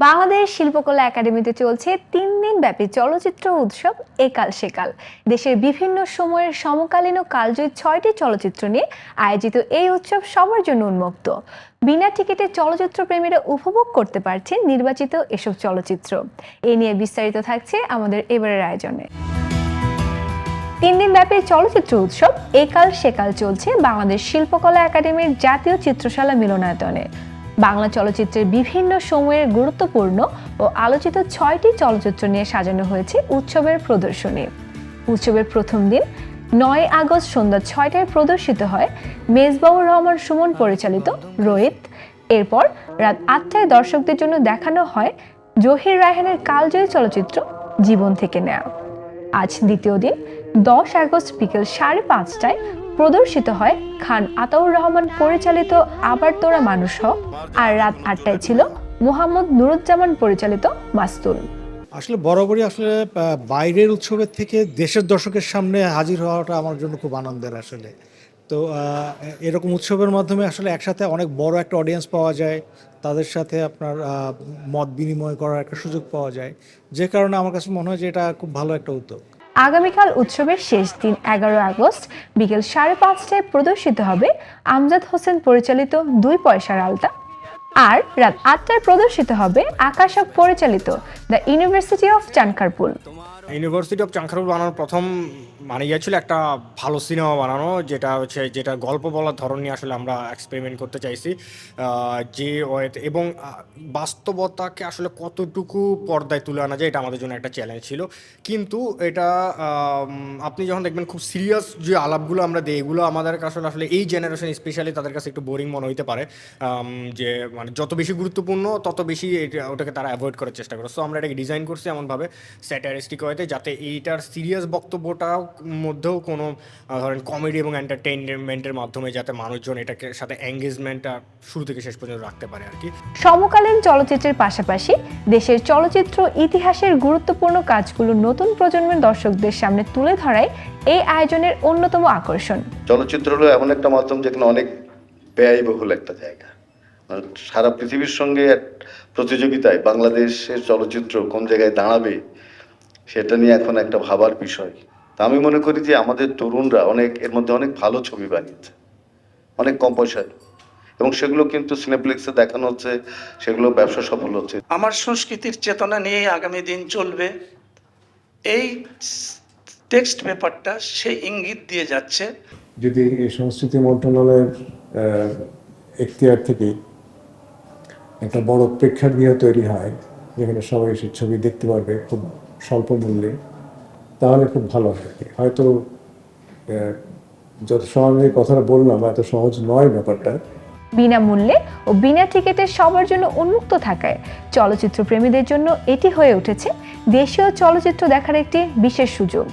বাংলাদেশ শিল্পকলা একাডেমিতে চলছে 3 দিন ব্যাপী চলচ্চিত্র উৎসব একাল সেকাল। দেশের বিভিন্ন সময়ের সমকালীন ও কালজয়ী 6টি চলচ্চিত্র নিয়ে আয়োজিত এই উৎসব সবার জন্য উন্মুক্ত। বিনা টিকিটে চলচ্চিত্র প্রেমীরা উপভোগ করতে পারছেন নির্বাচিত এসব চলচ্চিত্র। এ নিয়ে বিস্তারিত থাকছে আমাদের এবারের আয়োজনে। 3 দিন ব্যাপী চলচ্চিত্র উৎসব একাল সেকাল চলছে বাংলাদেশ শিল্পকলা একাডেমির জাতীয় চিত্রশালা মিলনায়তনে। বাংলা চলচ্চিত্রের বিভিন্ন সময়ের গুরুত্বপূর্ণ ও আলোচিত 6টি চলচ্চিত্র নিয়ে সাজানো হয়েছে উৎসবের প্রদর্শনী। উৎসবের প্রথম দিন 9 আগস্ট সন্ধ্যা 6টায় প্রদর্শিত হয় মেজবাহুর রহমান সুমন পরিচালিত রোহিত। এরপর রাত 8টায় দর্শকদের জন্য দেখানো হয় জহির রায়হানের কালজয়ী চলচ্চিত্র জীবন থেকে নেয়া। আজ দ্বিতীয় দিন 10 আগস্ট বিকেল 5:30টায় প্রদর্শিত হয় খান আতাউর রহমান পরিচালিত আবার তোরা মানুষ হ। আর রাত 8টায় ছিল মোহাম্মদ নুরুজ্জামান পরিচালিত মাস্তুল। আসলে বরাবরই বাইরের উৎসবের থেকে দেশের দর্শকের সামনে হাজির হওয়াটা আমার জন্য খুব আনন্দের। আসলে তো এরকম উৎসবের মাধ্যমে আসলে একসাথে অনেক বড় একটা অডিয়েন্স পাওয়া যায়, তাদের সাথে আপনার মত বিনিময় করার একটা সুযোগ পাওয়া যায়, যে কারণে আমার কাছে মনে হয় যে এটা খুব ভালো একটা উদ্যোগ। আগামীকাল উৎসবের শেষ দিন 11 আগস্ট বিকেল 5:30টায় প্রদর্শিত হবে আমজাদ হোসেন পরিচালিত 2 পয়সার আলতা। আর রাত 8টায় প্রদর্শিত হবে আকাশ পরিচালিত the university of Chankharpul. University of Chankharpul বানানোর প্রথম ছিল একটা ভালো সিনেমা বানানো, যেটা গল্প বলার ধরন নিয়ে আসলে আমরা এক্সপেরিমেন্ট করতে চাইছি, যে এবং বাস্তবতাকে আসলে কতটুকু পর্দায় তুলে আনা যায়, এটা আমাদের জন্য একটা চ্যালেঞ্জ ছিল। কিন্তু এটা আপনি যখন দেখবেন খুব সিরিয়াস যে আলাপগুলো আমরা দিই, এগুলো আমাদের কাছে আসলে এই জেনারেশন স্পেশালি তাদের কাছে একটু বোরিং মনে হইতে পারে, যে মানে যত বেশি গুরুত্বপূর্ণ তত বেশি ওটাকে তারা অ্যাভয়েড করার চেষ্টা করে। সো আমরা এটাকে ডিজাইন করছি এমনভাবে স্যাটারিস্টিক ওয়েতে, যাতে এইটার সিরিয়াস বক্তব্যটাও মধ্যেও কোনো ধরেন কমেডি এবং এন্টারটেইনমেন্টের মাধ্যমে যাতে মানুষজন এটাকে সাথে এঙ্গেজমেন্টটা শুরু থেকে শেষ পর্যন্ত রাখতে পারে আর কি। সমকালীন চলচ্চিত্রের পাশাপাশি দেশের চলচ্চিত্র ইতিহাসের গুরুত্বপূর্ণ কাজগুলো নতুন প্রজন্মের দর্শকদের সামনে তুলে ধরাই এই আয়োজনের অন্যতম আকর্ষণ। চলচ্চিত্র হলো এমন একটা মাধ্যম যেখানে অনেক ব্যয়বহুল একটা জায়গা। সারা পৃথিবীর সঙ্গে প্রতিযোগিতায় বাংলাদেশের চলচ্চিত্র কোন জায়গায় দাঁড়াবে সেটা নিয়ে এখন একটা ভাবার বিষয়। তা আমি মনে করি যে আমাদের তরুণরা এর মধ্যে অনেক ভালো ছবি বানিয়েছে, অনেক কম পয়সায়, এবং সেগুলো কিন্তু সিনেপ্লেক্সে দেখানো হচ্ছে, সেগুলো ব্যবসা সফল হচ্ছে। আমার সংস্কৃতির চেতনা নিয়ে আগামী দিন চলবে, এই টেক্সট পেপারটা সেই ইঙ্গিত দিয়ে যাচ্ছে। যদি এই সংস্কৃতি মন্ত্রণালয়ের এখতিয়ার থেকে একটা বড় প্রেক্ষাগৃহ তৈরি হয়, যেখানে সবাই এসে ছবি দেখতে পারবে খুব স্বল্প মূল্যে, তাহলে খুব ভালো হয়। হয়তো যত সহজে কথাটা বললাম, এত সহজ নয় ব্যাপারটা। বিনামূল্যে ও বিনা টিকিটে সবার জন্য উন্মুক্ত থাকায় চলচ্চিত্র প্রেমীদের জন্য এটি হয়ে উঠেছে দেশীয় চলচ্চিত্র দেখার একটি বিশেষ সুযোগ।